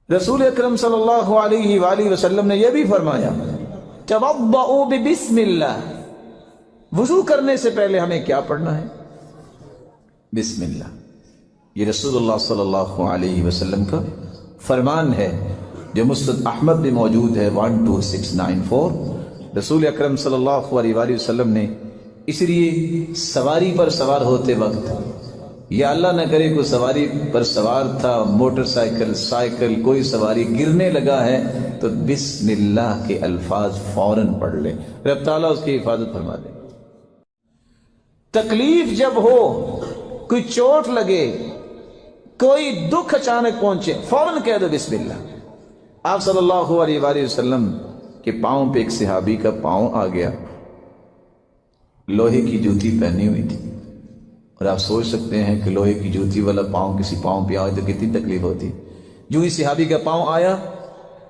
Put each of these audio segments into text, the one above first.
रसूल अकरम सल्लल्लाहु अलैहि वसल्लम ने यह भी फरमाया, तवद्दउ बिस्मिल्लाह, वुजू करने से पहले हमें क्या पढ़ना है? बिस्मिल्लाह। ये रसूलुल्लाह सल्लल्लाहु अलैहि वसल्लम का फरमान है जो मुस्नद अहमद में मौजूद है 12694। रसूल अकरम सल्लल्लाहु अलैहि वसल्लम ने इसलिए सवारी पर सवार होते वक्त, या अल्लाह न करे कोई सवारी पर सवार था, मोटरसाइकिल, साइकिल, कोई सवारी, गिरने लगा है तो बिस्मिल्लाह के अल्फाज फौरन पढ़ ले, रब ताला उसकी हिफाजत फरमा दे। तकलीफ जब हो, कोई चोट लगे, कोई दुख अचानक पहुंचे, फौरन कह दो बिस्मिल्लाह। आप सल्लल्लाहु अलैहि वसल्लम के पांव पे एक सहाबी का पांव आ गया, लोहे की जूती पहनी हुई थी, और आप सोच सकते हैं कि लोहे की जूती वाला पांव किसी पांव पे आए तो कितनी तकलीफ होती। जो ही सहाबी का पांव आया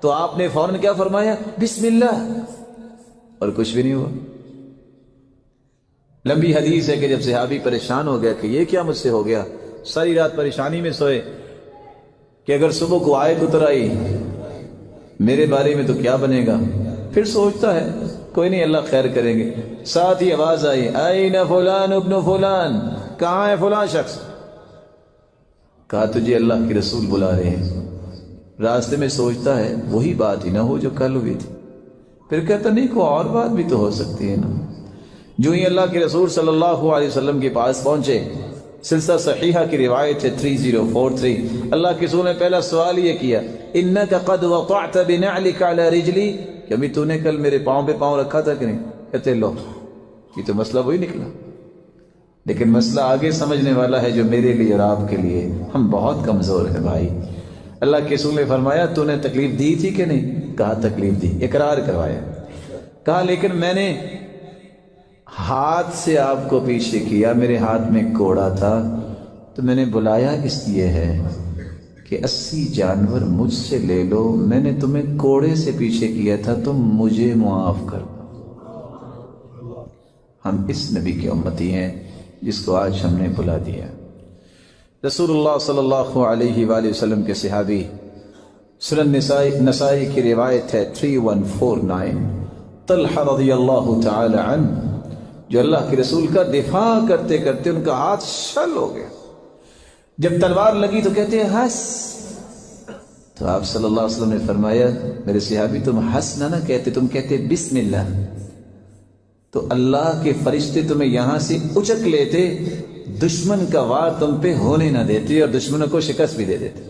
तो आपने फौरन क्या फरमाया? बिस्मिल्लाह, और कुछ भी नहीं हुआ। लंबी हदीस है कि जब सहाबी परेशान हो गया कि ये क्या मुझसे हो गया, सारी रात परेशानी में सोए कि अगर सुबह को आयत उतर आई मेरे बारे में तो क्या बनेगा। फिर सोचता है कोई नहीं, अल्लाह खैर करेंगे। साथ ही आवाज आई, आईना फुलान इब्न फुलान, कहाँ है फुलान शख्स? कहा तुझे अल्लाह के रसूल बुला रहे हैं। रास्ते में सोचता है वही बात ही ना हो जो कल हुई थी। फिर कहता नहीं, कोई और बात भी तो हो सकती है ना। जो ही अल्लाह के रसूल सल्लल्लाहु अलैहि वसल्लम के पास पहुंचे, सिलसिला सहीहा की रिवायत है 3043, अल्लाह के रसूल ने पहला सवाल ये किया, इन्नका क़द वक़अत बिनअलिका अला रिजली, कि अभी तूने कल मेरे पाँव पे पाँव रखा था कि नहीं? कहते लो, ये तो मसला वही निकला। लेकिन मसला आगे समझने वाला है जो मेरे लिए और आपके लिए। हम बहुत कमजोर हैं भाई। अल्लाह के रसूल ने फरमाया, तूने तकलीफ दी थी कि नहीं? कहा तकलीफ दी, इकरार करवाया। कहा लेकिन मैंने हाथ से आपको पीछे किया, मेरे हाथ में कोड़ा था, तो मैंने बुलाया इसलिए है कि 80 जानवर मुझसे ले लो, मैंने तुम्हें कोड़े से पीछे किया था, तुम मुझे मुआफ कर दो। हम इस नबी के उम्मती हैं जिसको आज हमने बुला दिया। रसूलुल्लाह सल्लल्लाहु अलैहि वसल्लम के सहाबी, सुनन नसाई की रिवायत है 3149, तलहा रज़ियल्लाहु तआला अन्हु, जो अल्लाह के रसूल का दिफा करते करते उनका हाथ शल हो गया। जब तलवार लगी तो कहते हैं हंस। तो आप सल्लल्लाहु अलैहि वसल्लम ने फरमाया, मेरे सहाबी तुम हंस ना कहते, तुम कहते बिस्मिल्लाह, तो अल्लाह के फरिश्ते तुम्हें यहां से उचक लेते, दुश्मन का वार तुम पे होने ना देते और दुश्मनों को शिकस्त भी दे देते।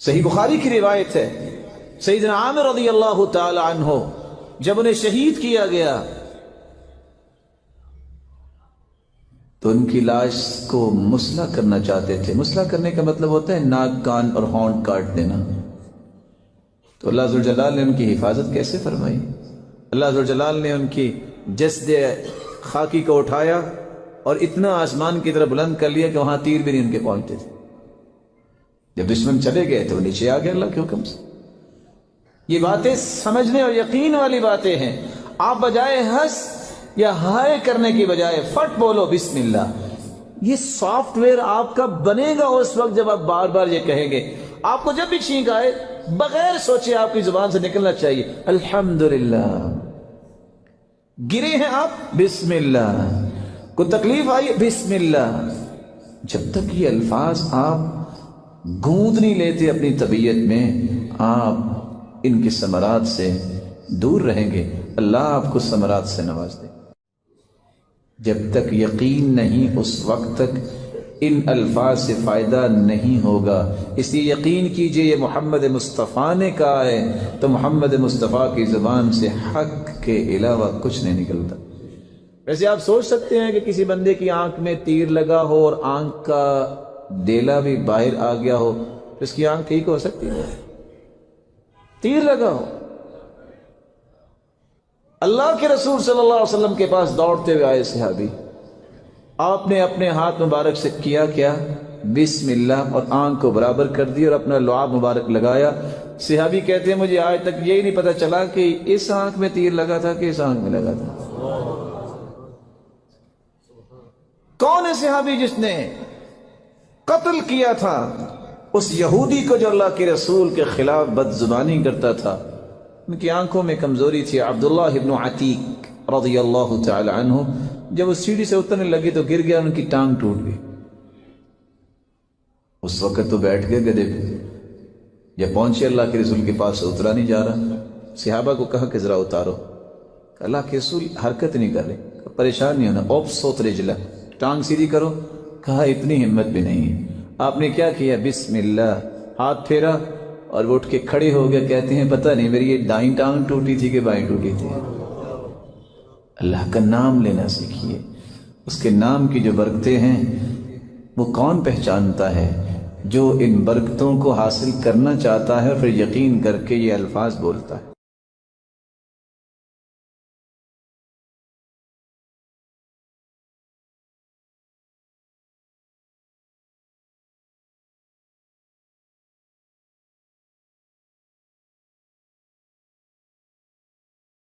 सही बुखारी की रिवायत है, सैयदना आमिर रज़ियल्लाहु तआला अन्हु जब उन्हें शहीद किया गया तो उनकी लाश को मुसला करना चाहते थे। मुसला करने का मतलब होता है नाक, कान और होंठ काट देना। तो अल्लाह ज़ुल जलाल ने उनकी हिफाजत कैसे फरमाई? अल्लाह ज़ुल जलाल ने उनकी जस्द खाकी को उठाया और इतना आसमान की तरफ बुलंद कर लिया कि वहां तीर भी नहीं उनके पहुंचते थे। जब दुश्मन चले गए तो नीचे आ गए अल्लाह के हुक्म से। ये बातें समझने और यकीन वाली बातें हैं। आप बजाय हंस या हाय करने की बजाय फट बोलो बिस्मिल्लाह। ये सॉफ्टवेयर आपका बनेगा उस वक्त जब आप बार बार ये कहेंगे। आपको जब भी छींक आए बगैर सोचे आपकी जुबान से निकलना चाहिए अल्हम्दुलिल्लाह। गिरे हैं आप, बिस्मिल्लाह। को तकलीफ आई, बिस्मिल्लाह। जब तक ये अल्फाज आप गूंद नहीं लेते अपनी तबीयत में, आप इनके समरात से दूर रहेंगे। अल्लाह आपको समरात से नवाज दे। जब तक यकीन नहीं उस वक्त तक इन अल्फाज से फायदा नहीं होगा। इसलिए यकीन कीजिए ये मोहम्मद मुस्तफ़ा ने कहा है, तो मोहम्मद मुस्तफ़ा की ज़ुबान से हक के अलावा कुछ नहीं निकलता। वैसे आप सोच सकते हैं कि किसी बंदे की आंख में तीर लगा हो और आंख का डेला भी बाहर आ गया हो तो इसकी आंख ठीक हो सकती है? तीर लगा हो। अल्लाह के रसूल सल्लल्लाहु अलैहि वसल्लम के पास दौड़ते हुए आए सहाबी। आपने अपने हाथ मुबारक से किया क्या? बिस्मिल्लाह, और आंख को बराबर कर दी और अपना लुआब मुबारक लगाया। सहाबी कहते हैं मुझे आज तक यही नहीं पता चला कि इस आंख में तीर लगा था कि इस आंख में लगा था। कौन है सहाबी जिसने कत्ल किया था اس یہودی کو جو اللہ کے رسول کے خلاف بدزبانی کرتا تھا، ان کی آنکھوں میں کمزوری تھی، عبداللہ ابن عتیق رضی اللہ تعالی عنہ، جب وہ سیڑھی سے اترنے لگے تو گر گیا، ان کی ٹانگ ٹوٹ گئی۔ اس وقت تو بیٹھ گئے گدھے پہ، جب پہنچے اللہ کے رسول کے پاس سے اترا نہیں جا رہا، صحابہ کو کہا کہ ذرا اتارو، اللہ کے رسول حرکت نہیں کر رہے، پریشان نہیں ہونا، اوپ سوت رجلا، ٹانگ سیدھی کرو، کہا اتنی ہمت بھی نہیں ہے۔ آپ نے کیا کیا؟ بسم اللہ، ہاتھ پھیرا اور وہ اٹھ کے کھڑے ہو گئے، کہتے ہیں پتہ نہیں میری یہ دائیں ٹانگ ٹوٹی تھی کہ بائیں ٹوٹی تھی۔ اللہ کا نام لینا سیکھیے، اس کے نام کی جو برکتیں ہیں وہ کون پہچانتا ہے؟ جو ان برکتوں کو حاصل کرنا چاہتا ہے اور پھر یقین کر کے یہ الفاظ بولتا ہے۔